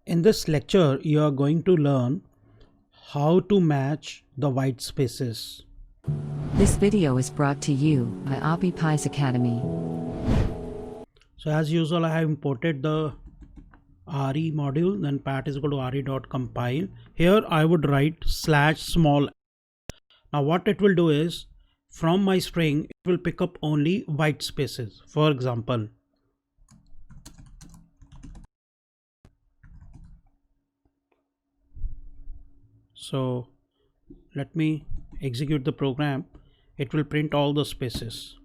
In this lecture, you are going to learn how to match the white spaces. This video is brought to you by Appy Pie Academy. So as usual, I have imported the RE module, then pat is equal to re.compile. Here I would write /small. Now what it will do is, from my string, it will pick up only white spaces. For example, so let me execute the program. It will print all the spaces.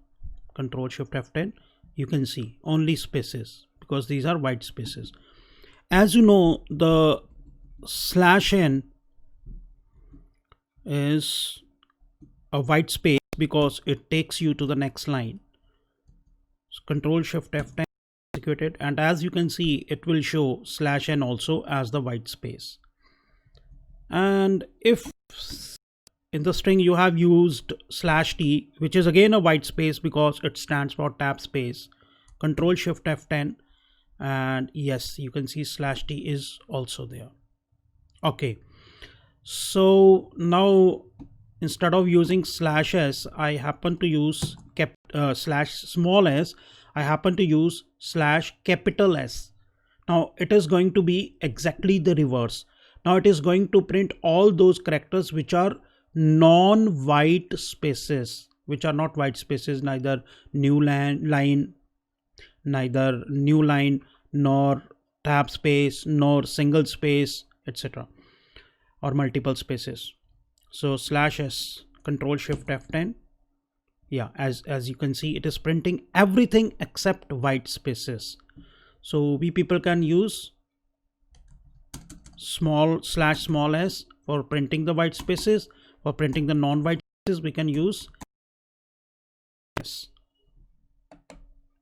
Control Shift F10. You can see only spaces because these are white spaces. As you know, the /n is a white space because it takes you to the next line. So Control Shift F10, execute it, and as you can see, it will show /n also as the white space. And if in the string you have used /t, which is again a white space because it stands for tab space, Control Shift F10, and yes, you can see /t is also there. Okay, so now instead of using /s, I happen to use /small s. I happen to use /S. Now it is going to be exactly the reverse. Now it is going to print all those characters which are non-white spaces, which are not white spaces, neither new line, nor tab space, nor single space, etc., or multiple spaces. So /s, Control Shift F10. Yeah, as you can see, it is printing everything except white spaces. So we people can use /small s for printing the white spaces. For printing the non-white spaces, we can use s.